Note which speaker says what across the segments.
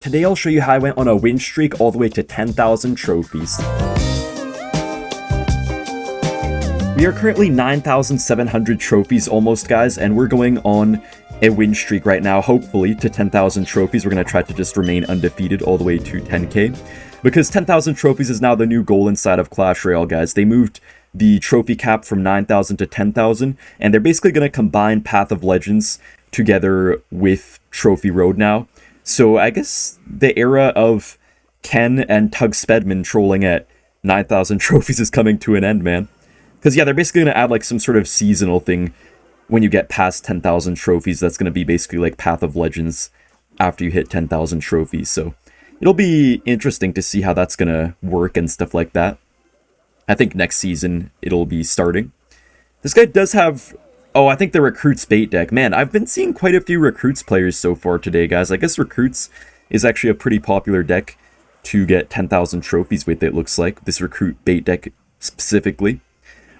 Speaker 1: Today I'll show you how I went on a win streak all the way to 10,000 trophies. We are currently 9,700 trophies almost, guys, and we're going on a win streak right now, hopefully, to 10,000 trophies. We're going to try to just remain undefeated all the way to 10k, because 10,000 trophies is now the new goal inside of Clash Royale, guys. They moved the trophy cap from 9,000 to 10,000, and they're basically going to combine Path of Legends together with Trophy Road now. So I guess the era of Ken and Tug Spedman trolling at 9,000 trophies is coming to an end, man. Because yeah, they're basically going to add like some sort of seasonal thing when you get past 10,000 trophies. That's going to be basically like Path of Legends after you hit 10,000 trophies. So it'll be interesting to see how that's going to work and stuff like that. I think next season it'll be starting. This guy does have... Oh, I think the Recruits bait deck. Man, I've been seeing quite a few Recruits players so far today, guys. I guess Recruits is actually a pretty popular deck to get 10,000 trophies with, it looks like. This Recruit bait deck specifically.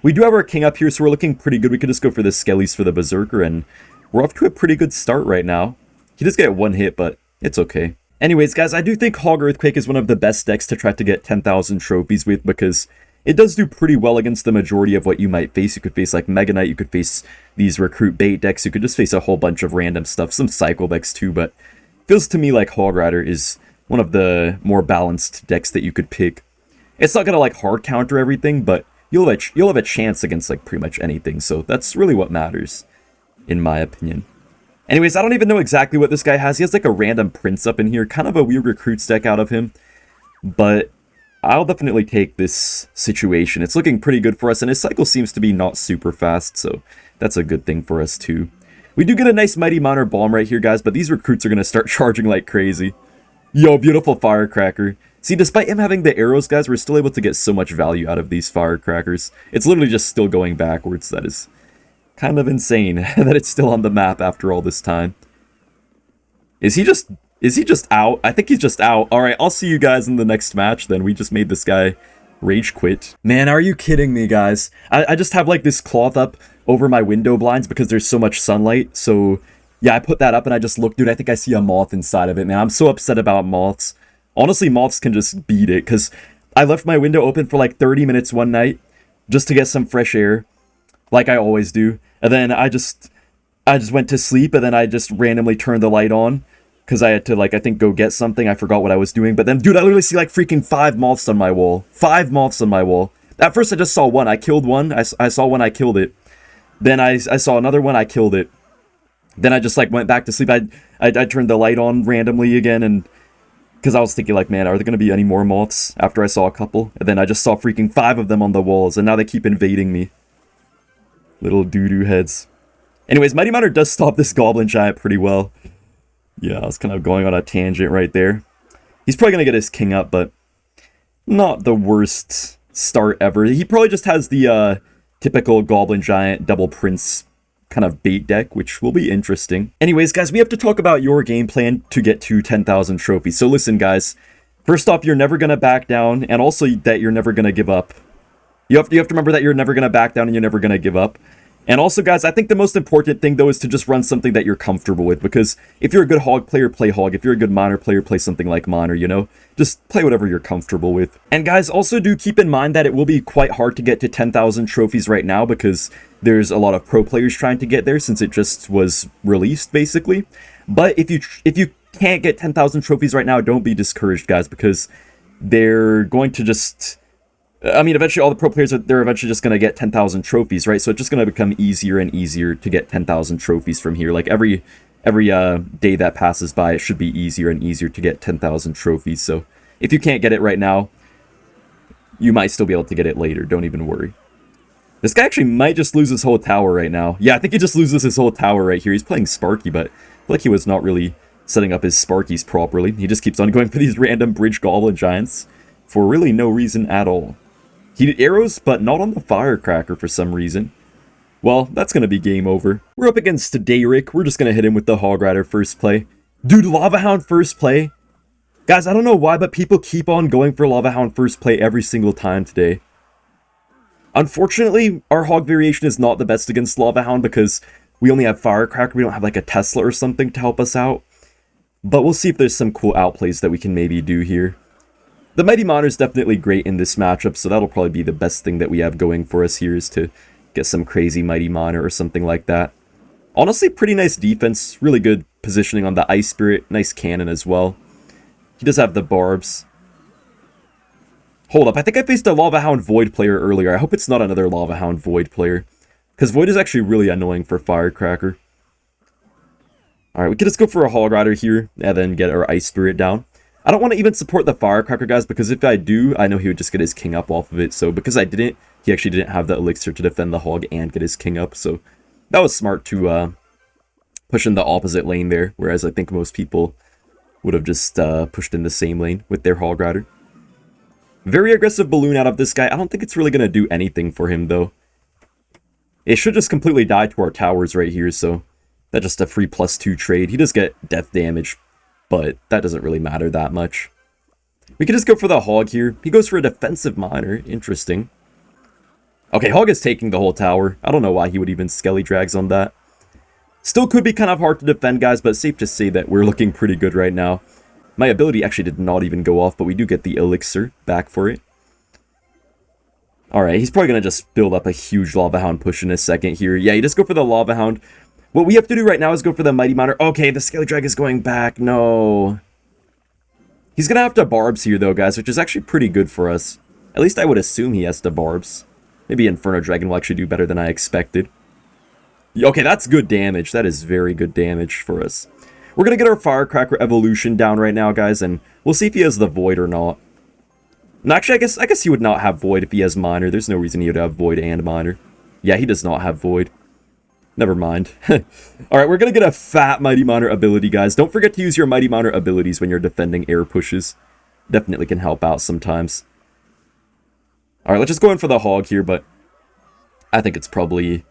Speaker 1: We do have our King up here, so we're looking pretty good. We could just go for the Skellies for the Berserker, and we're off to a pretty good start right now. He does get one hit, but it's okay. Anyways, guys, I do think Hog Earthquake is one of the best decks to try to get 10,000 trophies with, because it does do pretty well against the majority of what you might face. You could face like Mega Knight, you could face these Recruit bait decks, you could just face a whole bunch of random stuff, some Cycle decks too, but it feels to me like Hog Rider is one of the more balanced decks that you could pick. It's not going to like hard counter everything, but you'll have a chance against like pretty much anything, so that's really what matters, in my opinion. Anyways, I don't even know exactly what this guy has. He has like a random Prince up in here, kind of a weird Recruits deck out of him, but I'll definitely take this situation. It's looking pretty good for us, and his cycle seems to be not super fast, so that's a good thing for us too. We do get a nice Mighty Miner Bomb right here, guys, but these Recruits are going to start charging like crazy. Yo, beautiful Firecracker. See, despite him having the arrows, guys, we're still able to get so much value out of these Firecrackers. It's literally just still going backwards. That is kind of insane that it's still on the map after all this time. Is he just out? I think he's just out. Alright, I'll see you guys in the next match then. We just made this guy rage quit. Man, are you kidding me, guys? I just have like this cloth up over my window blinds because there's so much sunlight. So yeah, I put that up and I just look, dude, I think I see a moth inside of it, man. I'm so upset about moths. Honestly, moths can just beat it, because I left my window open for like 30 minutes one night just to get some fresh air, like I always do. And then I just went to sleep, and then I just randomly turned the light on because I had to, like, I think go get something. I forgot what I was doing. But then, dude, I literally see like freaking 5 moths on my wall. 5 moths on my wall. At first, I just saw one. I killed one. I saw one. I killed it. Then I saw another one. I killed it. Then I just like went back to sleep. I turned the light on randomly again, and because I was thinking like, man, are there going to be any more moths after I saw a couple? And then I just saw freaking 5 of them on the walls, and now they keep invading me. Little doo-doo heads. Anyways, Mighty Miner does stop this Goblin Giant pretty well. Yeah, I was kind of going on a tangent right there. He's probably going to get his king up, but not the worst start ever. He probably just has the typical Goblin Giant double Prince kind of bait deck, which will be interesting. Anyways, guys, we have to talk about your game plan to get to 10,000 trophies. So listen, guys. First off, you're never going to back down, and also that you're never going to give up. You have to remember that you're never going to back down and you're never going to give up. And also, guys, I think the most important thing, though, is to just run something that you're comfortable with. Because if you're a good Hog player, play Hog. If you're a good Miner player, play something like Miner, you know? Just play whatever you're comfortable with. And guys, also do keep in mind that it will be quite hard to get to 10,000 trophies right now, because there's a lot of pro players trying to get there since it just was released, basically. But if you can't get 10,000 trophies right now, don't be discouraged, guys, because they're going to just... I mean, eventually all the pro players, they're eventually just going to get 10,000 trophies, right? So it's just going to become easier and easier to get 10,000 trophies from here. Like every day that passes by, it should be easier and easier to get 10,000 trophies. So if you can't get it right now, you might still be able to get it later. Don't even worry. This guy actually might just lose his whole tower right now. Yeah, I think he just loses his whole tower right here. He's playing Sparky, but I feel like he was not really setting up his Sparkies properly. He just keeps on going for these random bridge Goblin Giants for really no reason at all. He did arrows, but not on the Firecracker for some reason. Well, that's going to be game over. We're up against Dayrick. We're just going to hit him with the Hog Rider first play. Dude, Lava Hound first play. Guys, I don't know why, but people keep on going for Lava Hound first play every single time today. Unfortunately, our Hog variation is not the best against Lava Hound because we only have Firecracker. We don't have like a Tesla or something to help us out. But we'll see if there's some cool outplays that we can maybe do here. The Mighty Monitor is definitely great in this matchup, so that'll probably be the best thing that we have going for us here, is to get some crazy Mighty Monitor or something like that. Honestly, pretty nice defense, really good positioning on the Ice Spirit, nice cannon as well. He does have the barbs. Hold up, I think I faced a Lava Hound Void player earlier. I hope it's not another Lava Hound Void player, because Void is actually really annoying for Firecracker. Alright, we can just go for a Hog Rider here, and then get our Ice Spirit down. I don't want to even support the Firecracker, guys, because if I do, I know he would just get his king up off of it. So because I didn't, he actually didn't have the elixir to defend the Hog and get his king up. So that was smart to push in the opposite lane there, whereas I think most people would have just pushed in the same lane with their Hog Rider. Very aggressive balloon out of this guy. I don't think it's really going to do anything for him, though. It should just completely die to our towers right here, so that's just a free +2 trade. He does get death damage, but that doesn't really matter that much. We can just go for the Hog here. He goes for a defensive miner. Interesting. Okay, Hog is taking the whole tower. I don't know why he would even Skelly Drags on that. Still could be kind of hard to defend, guys, but safe to say that we're looking pretty good right now. My ability actually did not even go off, but we do get the elixir back for it. Alright, he's probably going to just build up a huge Lava Hound push in a second here. Yeah, you just go for the Lava Hound. What we have to do right now is go for the Mighty Monitor. Okay, the Skelly Drag is going back. No. He's going to have to Barbs here, though, guys, which is actually pretty good for us. At least I would assume he has to Barbs. Maybe Inferno Dragon will actually do better than I expected. Okay, that's good damage. That is very good damage for us. We're going to get our Firecracker evolution down right now, guys, and we'll see if he has the Void or not. And actually, I guess he would not have Void if he has Miner. There's no reason he would have Void and Miner. Yeah, he does not have Void. Never mind. Alright, we're going to get a fat Mighty Monitor ability, guys. Don't forget to use your Mighty Monitor abilities when you're defending air pushes. Definitely can help out sometimes. Alright, let's just go in for the Hog here, but I think it's probably...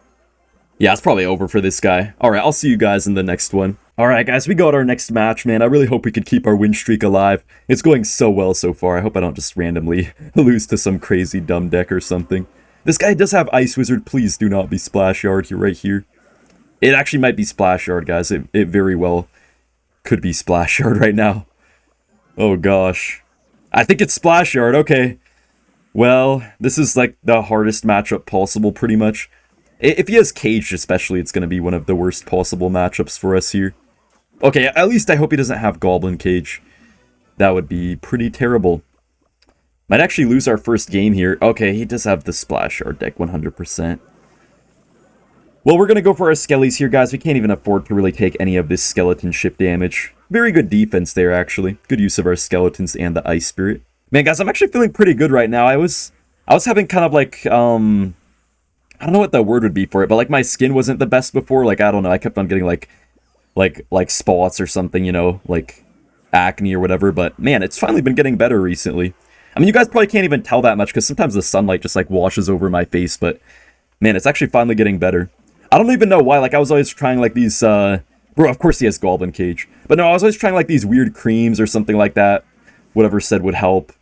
Speaker 1: yeah, it's probably over for this guy. Alright, I'll see you guys in the next one. Alright, guys, we got our next match, man. I really hope we could keep our win streak alive. It's going so well so far. I hope I don't just randomly lose to some crazy dumb deck or something. This guy does have Ice Wizard. Please do not be Splashyard here, right here. It actually might be Splashyard, guys. It very well could be Splashyard right now. Oh, gosh. I think it's Splashyard. Okay. Well, this is like the hardest matchup possible, pretty much. If he has Caged especially, it's going to be one of the worst possible matchups for us here. Okay, at least I hope he doesn't have Goblin Cage. That would be pretty terrible. Might actually lose our first game here. Okay, he does have the Splashyard deck 100%. Well, we're going to go for our Skellies here, guys. We can't even afford to really take any of this skeleton ship damage. Very good defense there, actually. Good use of our skeletons and the Ice Spirit. Man, guys, I'm actually feeling pretty good right now. I was having kind of like, I don't know what the word would be for it, but like my skin wasn't the best before. Like, I don't know. I kept on getting like spots or something, you know, like acne or whatever. But man, it's finally been getting better recently. I mean, you guys probably can't even tell that much because sometimes the sunlight just like washes over my face. But man, it's actually finally getting better. I don't even know why. Like, I was always trying like these, bro, of course he has Goblin Cage. But no, I was always trying like these weird creams or something like that. Whatever said would help.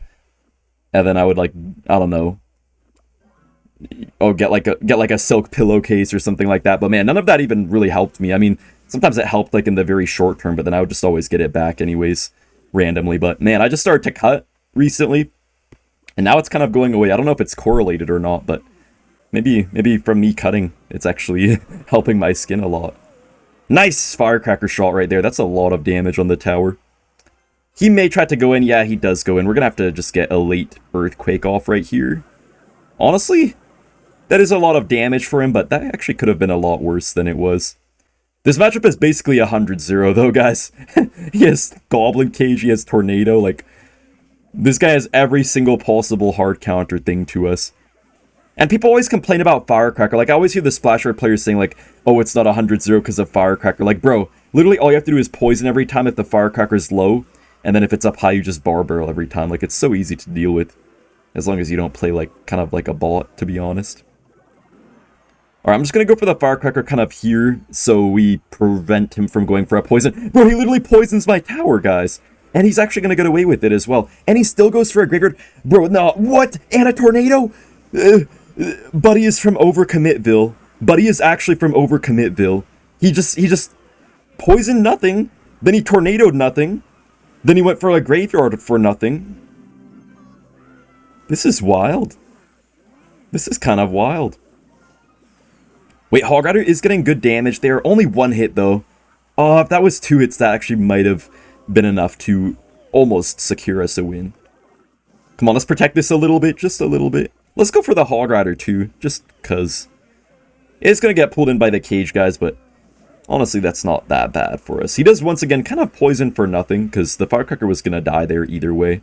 Speaker 1: And then I would like, I don't know. Oh, get like a silk pillowcase or something like that. But man, none of that even really helped me. I mean, sometimes it helped like in the very short term, but then I would just always get it back anyways, randomly. But man, I just started to cut recently. And now it's kind of going away. I don't know if it's correlated or not, but maybe from me cutting, it's actually helping my skin a lot. Nice Firecracker shot right there. That's a lot of damage on the tower. He may try to go in. Yeah, he does go in. We're going to have to just get a late Earthquake off right here. Honestly, that is a lot of damage for him, but that actually could have been a lot worse than it was. This matchup is basically 100-0 though, guys. He has Goblin Cage, he has Tornado, like... this guy has every single possible hard counter thing to us. And people always complain about Firecracker. Like, I always hear the Splashyard players saying, like, oh, it's not 100-0 because of Firecracker. Like, bro, literally all you have to do is poison every time if the Firecracker is low. And then if it's up high, you just bar barrel every time. Like, it's so easy to deal with. As long as you don't play, like, kind of like a bot, to be honest. Alright, I'm just going to go for the Firecracker kind of here. So we prevent him from going for a poison. Bro, he literally poisons my tower, guys. And he's actually going to get away with it as well. And he still goes for a graveyard. Bro, no, what? And a tornado? Buddy is from Overcommitville. Buddy is actually from Overcommitville. He just poisoned nothing. Then he tornadoed nothing. Then he went for a graveyard for nothing. This is wild. This is kind of wild. Wait, Hog Rider is getting good damage there. Only one hit, though. Oh, if that was 2 hits, that actually might have been enough to almost secure us a win. Come on, let's protect this a little bit. Just a little bit. Let's go for the Hog Rider, too. Just because. It's going to get pulled in by the cage guys, but honestly, that's not that bad for us. He does, once again, kind of poison for nothing, because the Firecracker was going to die there either way.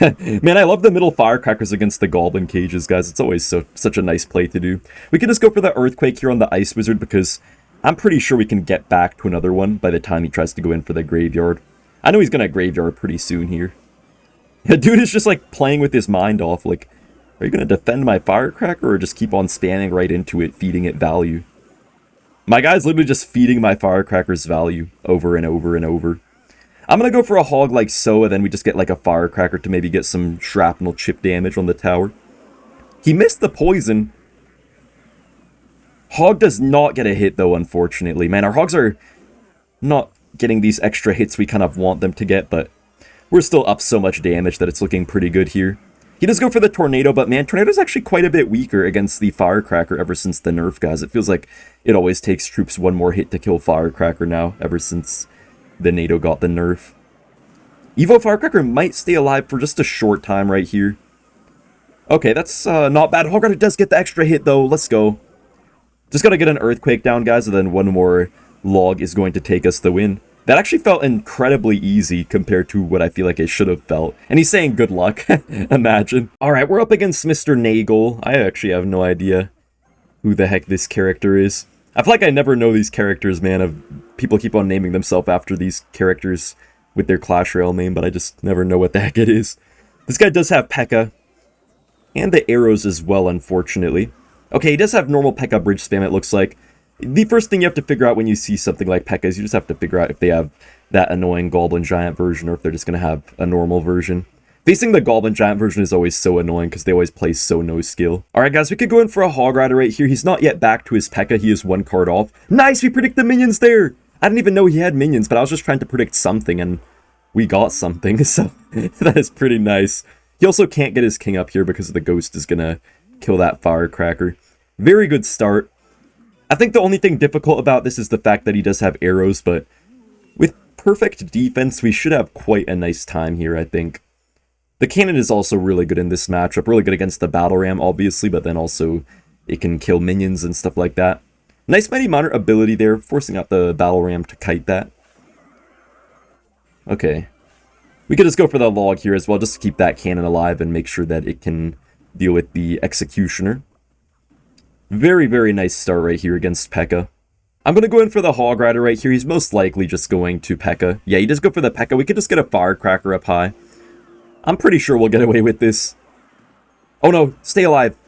Speaker 1: Man, I love the middle Firecrackers against the Goblin cages, guys. It's always such a nice play to do. We can just go for the Earthquake here on the Ice Wizard, because I'm pretty sure we can get back to another one by the time he tries to go in for the Graveyard. I know he's going to Graveyard pretty soon here. Dude is just, like, playing with his mind off, like, are you going to defend my Firecracker or just keep on spamming right into it, feeding it value? My guy's literally just feeding my Firecracker's value over and over and over. I'm going to go for a Hog like so, and then we just get like a Firecracker to maybe get some shrapnel chip damage on the tower. He missed the poison. Hog does not get a hit though, unfortunately. Man, our Hogs are not getting these extra hits we kind of want them to get, but we're still up so much damage that it's looking pretty good here. He does go for the Tornado, but man, Tornado's actually quite a bit weaker against the Firecracker ever since the nerf, guys. It feels like it always takes troops one more hit to kill Firecracker now, ever since the NATO got the nerf. Evo Firecracker might stay alive for just a short time right here. Okay, that's not bad. Hog Rider does get the extra hit, though. Let's go. Just gotta get an Earthquake down, guys, and then one more log is going to take us the win. That actually felt incredibly easy compared to what I feel like it should have felt. And he's saying good luck. Imagine. Alright, we're up against Mr. Nagel. I actually have no idea who the heck this character is. I feel like I never know these characters, man. People keep on naming themselves after these characters with their Clash Royale name, but I just never know what the heck it is. This guy does have Pekka. And the arrows as well, unfortunately. Okay, he does have normal Pekka bridge spam, it looks like. The first thing you have to figure out when you see something like Pekka is you just have to figure out if they have that annoying Goblin Giant version or if they're just going to have a normal version. Facing the Goblin Giant version is always so annoying because they always play so no skill. Alright guys, we could go in for a Hog Rider right here. He's not yet back to his Pekka, he is one card off. Nice, we predict the minions there! I didn't even know he had minions, but I was just trying to predict something and we got something, so that is pretty nice. He also can't get his king up here because the ghost is going to kill that Firecracker. Very good start. I think the only thing difficult about this is the fact that he does have arrows, but with perfect defense, we should have quite a nice time here, I think. The cannon is also really good in this matchup, really good against the battle ram, obviously, but then also it can kill minions and stuff like that. Nice Mighty Miner ability there, forcing out the battle ram to kite that. Okay. We could just go for the log here as well, just to keep that cannon alive and make sure that it can deal with the executioner. Very, very nice start right here against Pekka. I'm going to go in for the Hog Rider right here. He's most likely just going to Pekka. Yeah, he does go for the Pekka. We could just get a Firecracker up high. I'm pretty sure we'll get away with this. Oh no, stay alive.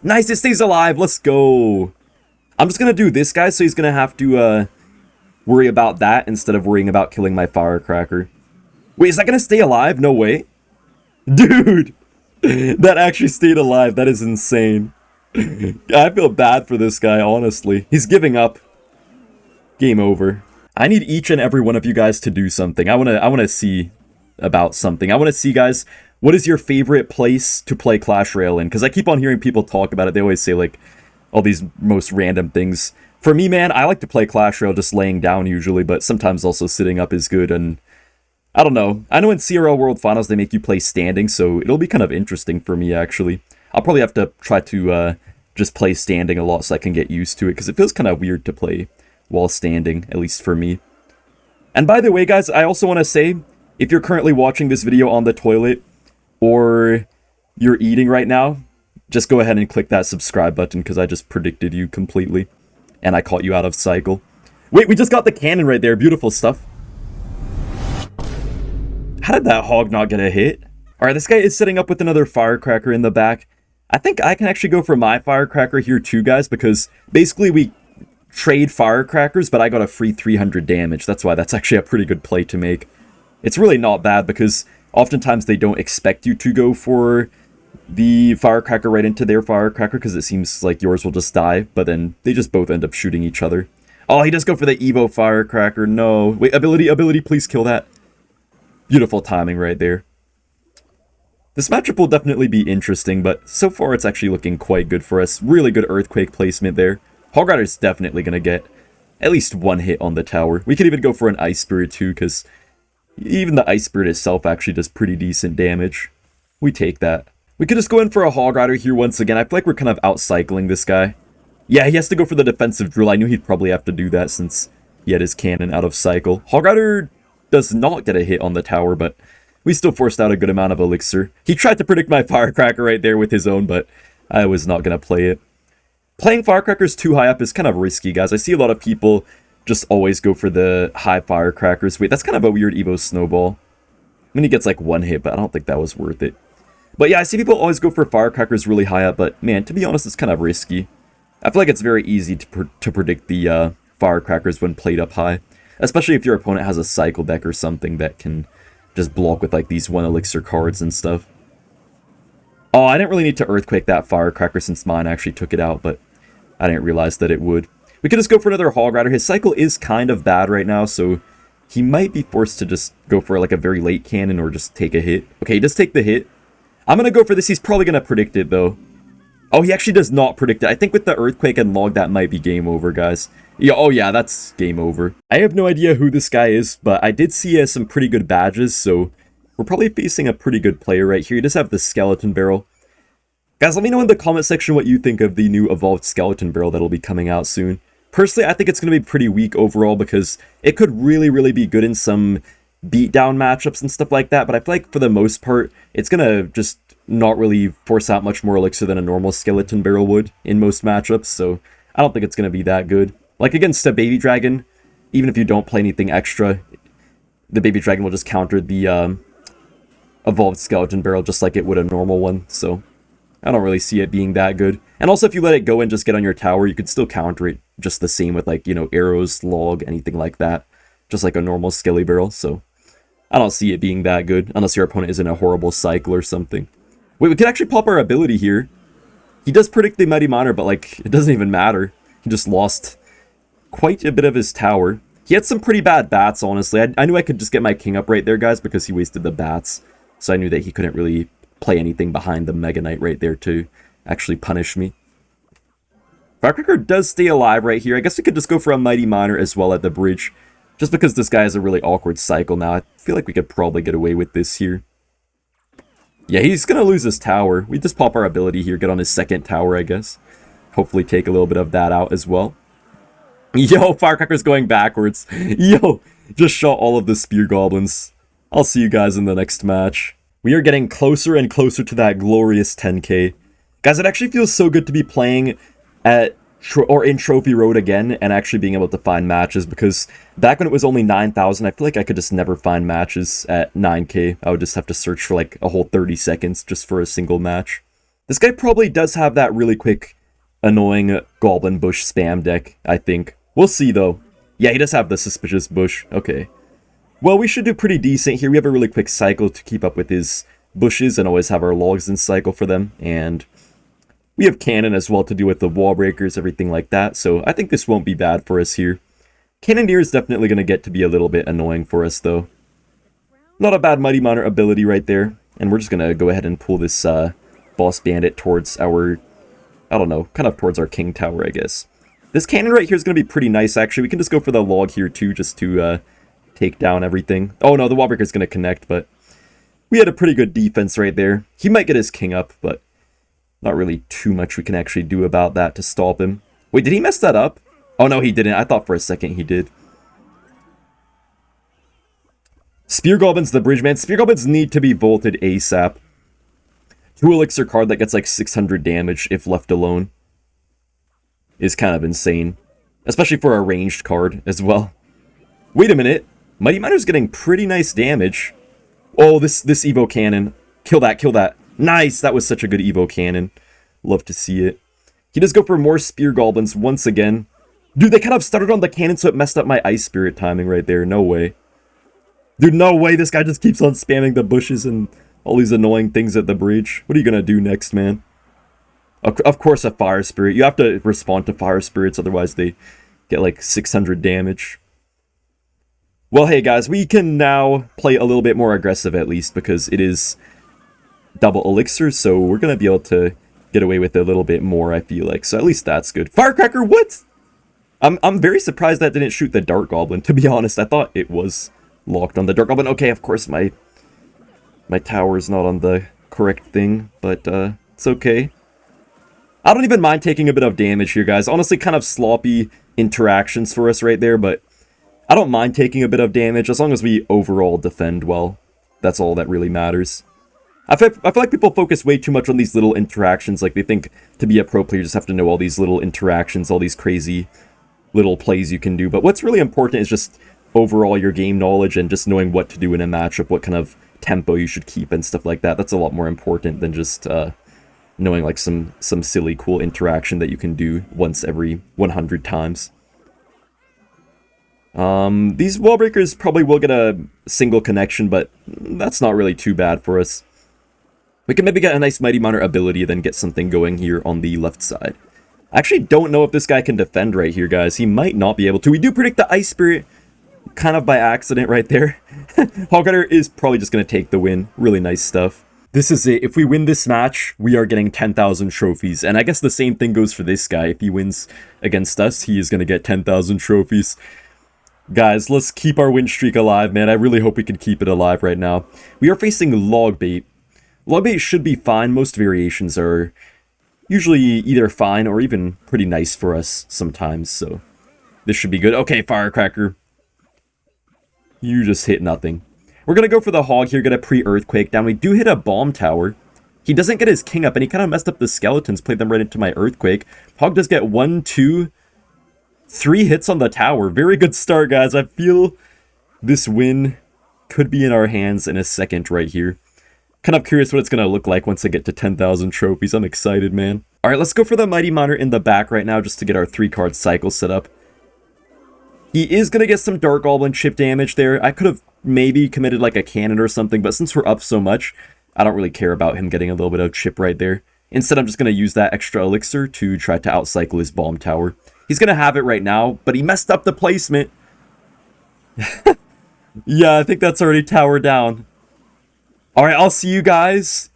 Speaker 1: Nice, it stays alive. Let's go. I'm just going to do this, guys, so he's going to have to worry about that instead of worrying about killing my Firecracker. Wait, is that going to stay alive? No way. Dude, that actually stayed alive. That is insane. I feel bad for this guy, honestly. He's giving up. Game over. I need each and every one of you guys to do something. I want to see about something. I want to see, guys, what is your favorite place to play Clash Royale in? Because I keep on hearing people talk about it. They always say, like, all these most random things. For me, man, I like to play Clash Royale just laying down usually, but sometimes also sitting up is good, and I don't know. I know in CRL World Finals they make you play standing, so it'll be kind of interesting for me, actually. I'll probably have to try to just play standing a lot so I can get used to it, because it feels kind of weird to play while standing, at least for me. And by the way, guys, I also want to say, if you're currently watching this video on the toilet, or you're eating right now, just go ahead and click that subscribe button, because I just predicted you completely, and I caught you out of cycle. Wait, we just got the cannon right there. Beautiful stuff. How did that hog not get a hit? Alright, this guy is setting up with another Firecracker in the back. I think I can actually go for my Firecracker here too, guys, because basically we trade Firecrackers, but I got a free 300 damage. That's why that's actually a pretty good play to make. It's really not bad, because oftentimes they don't expect you to go for the Firecracker right into their Firecracker, because it seems like yours will just die, but then they just both end up shooting each other. Oh, he does go for the Evo Firecracker. No. Wait, ability, please kill that. Beautiful timing right there. This matchup will definitely be interesting, but so far it's actually looking quite good for us. Really good Earthquake placement there. Hog Rider's definitely going to get at least one hit on the tower. We could even go for an Ice Spirit too, because even the Ice Spirit itself actually does pretty decent damage. We take that. We could just go in for a Hog Rider here once again. I feel like we're kind of outcycling this guy. Yeah, he has to go for the defensive drill. I knew he'd probably have to do that since he had his cannon out of cycle. Hog Rider does not get a hit on the tower, but we still forced out a good amount of elixir. He tried to predict my Firecracker right there with his own, but I was not going to play it. Playing Firecrackers too high up is kind of risky, guys. I see a lot of people just always go for the high Firecrackers. Wait, that's kind of a weird Evo Snowball. I mean, he gets like one hit, but I don't think that was worth it. But yeah, I see people always go for Firecrackers really high up, but man, to be honest, it's kind of risky. I feel like it's very easy to predict the Firecrackers when played up high. Especially if your opponent has a cycle deck or something that can just block with like these 1 elixir cards and stuff. Oh, I didn't really need to Earthquake that Firecracker since mine actually took it out, but I didn't realize that it would. We could just go for another Hog Rider. His cycle is kind of bad right now, so he might be forced to just go for like a very late cannon or just take a hit. Okay, he does take the hit. I'm going to go for this. He's probably going to predict it, though. Oh, he actually does not predict it. I think with the Earthquake and Log, that might be game over, guys. Yeah, oh yeah, that's game over. I have no idea who this guy is, but I did see some pretty good badges, so we're probably facing a pretty good player right here. He does have the Skeleton Barrel. Guys, let me know in the comment section what you think of the new Evolved Skeleton Barrel that'll be coming out soon. Personally, I think it's going to be pretty weak overall because it could really be good in some beatdown matchups and stuff like that, but I feel like for the most part, it's going to just not really force out much more elixir than a normal Skeleton Barrel would in most matchups, so I don't think it's going to be that good. Like against a Baby Dragon, even if you don't play anything extra, the Baby Dragon will just counter the Evolved Skeleton Barrel just like it would a normal one, so I don't really see it being that good. And also if you let it go and just get on your tower, you could still counter it just the same with like, you know, arrows, log, anything like that. Just like a normal Skelly Barrel, so I don't see it being that good, unless your opponent is in a horrible cycle or something. Wait, we could actually pop our ability here. He does predict the Mighty Miner, but like, it doesn't even matter. He just lost quite a bit of his tower. He had some pretty bad bats, honestly. I knew I could just get my king up right there, guys, because he wasted the bats. So I knew that he couldn't really play anything behind the Mega Knight right there to actually punish me. Firecracker does stay alive right here. I guess we could just go for a Mighty Miner as well at the bridge. Just because this guy has a really awkward cycle now, I feel like we could probably get away with this here. Yeah, he's going to lose his tower. We just pop our ability here, get on his second tower, I guess. Hopefully take a little bit of that out as well. Yo, Firecracker's going backwards. Yo, just shot all of the Spear Goblins. I'll see you guys in the next match. We are getting closer and closer to that glorious 10k. Guys, it actually feels so good to be playing at in Trophy Road again and actually being able to find matches, because back when it was only 9,000, I feel like I could just never find matches at 9k. I would just have to search for like a whole 30 seconds just for a single match. This guy probably does have that really quick, annoying Goblin Bush spam deck, I think. We'll see though. Yeah, he does have the Suspicious Bush. Okay. Well, we should do pretty decent here. We have a really quick cycle to keep up with his bushes and always have our logs in cycle for them, and we have cannon as well to do with the wall breakers, everything like that, so I think this won't be bad for us here. Cannoneer is definitely going to get to be a little bit annoying for us, though. Not a bad Mighty Miner ability right there, and we're just going to go ahead and pull this Boss Bandit towards our, I don't know, kind of towards our King Tower, I guess. This cannon right here is going to be pretty nice, actually. We can just go for the log here, too, just to take down everything. Oh, no, the wall breaker is going to connect, but we had a pretty good defense right there. He might get his king up, but not really too much we can actually do about that to stop him. Wait, did he mess that up? Oh, no, he didn't. I thought for a second he did. Spear Goblins, the bridge, man. Spear Goblins need to be vaulted ASAP. 2 elixir card that gets like 600 damage if left alone is kind of insane. Especially for a ranged card as well. Wait a minute. Mighty Miner's getting pretty nice damage. Oh, this Evo Cannon. Kill that, kill that. Nice! That was such a good Evo Cannon. Love to see it. He does go for more Spear Goblins once again. Dude, they kind of started on the cannon, so it messed up my Ice Spirit timing right there. No way. Dude, no way. This guy just keeps on spamming the bushes and all these annoying things at the bridge. What are you going to do next, man? Of course, a Fire Spirit. You have to respond to Fire Spirits, otherwise they Get like 600 damage. Well, hey guys, we can now play a little bit more aggressive at least, because it is double elixir, so we're gonna be able to get away with it a little bit more, I feel like. So at least that's good. Firecracker, what? I'm very surprised that didn't shoot the Dart Goblin, to be honest. I thought it was locked on the Dart Goblin. Okay, of course my tower is not on the correct thing, but it's okay. I don't even mind taking a bit of damage here, guys. Honestly, kind of sloppy interactions for us right there, but I don't mind taking a bit of damage as long as we overall defend well. That's all that really matters. I feel like people focus way too much on these little interactions. Like, they think to be a pro player, you just have to know all these little interactions, all these crazy little plays you can do. But what's really important is just overall your game knowledge and just knowing what to do in a matchup, what kind of tempo you should keep and stuff like that. That's a lot more important than just knowing like some silly cool interaction that you can do once every 100 times. These wall breakers probably will get a single connection, but that's not really too bad for us. We can maybe get a nice Mighty Miner ability, then get something going here on the left side. I actually don't know if this guy can defend right here, guys. He might not be able to. We do predict the Ice Spirit kind of by accident right there. Hog is probably just going to take the win. Really nice stuff. This is it. If we win this match, we are getting 10,000 trophies. And I guess the same thing goes for this guy. If he wins against us, he is going to get 10,000 trophies. Guys, let's keep our win streak alive, man. I really hope we can keep it alive right now. We are facing Logbait. Logbait should be fine. Most variations are usually either fine or even pretty nice for us sometimes, so this should be good. Okay, Firecracker. You just hit nothing. We're going to go for the Hog here, get a pre-Earthquake down. We do hit a Bomb Tower. He doesn't get his King up, and he kind of messed up the Skeletons, played them right into my Earthquake. Hog does get 1, 2, 3 hits on the tower. Very good start, guys. I feel this win could be in our hands in a second right here. Kind of curious what it's going to look like once I get to 10,000 trophies. I'm excited, man. Alright, let's go for the Mighty Miner in the back right now just to get our 3-card cycle set up. He is going to get some Dark Goblin chip damage there. I could have maybe committed like a cannon or something, but since we're up so much, I don't really care about him getting a little bit of chip right there. Instead, I'm just going to use that extra elixir to try to outcycle his Bomb Tower. He's going to have it right now, but he messed up the placement. Yeah, I think that's already tower down. Alright, I'll see you guys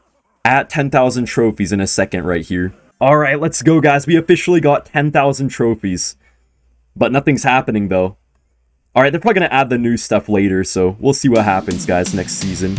Speaker 1: at 10,000 trophies in a second right here. Alright, let's go, guys. We officially got 10,000 trophies. But nothing's happening, though. Alright, they're probably going to add the new stuff later, so we'll see what happens, guys, next season.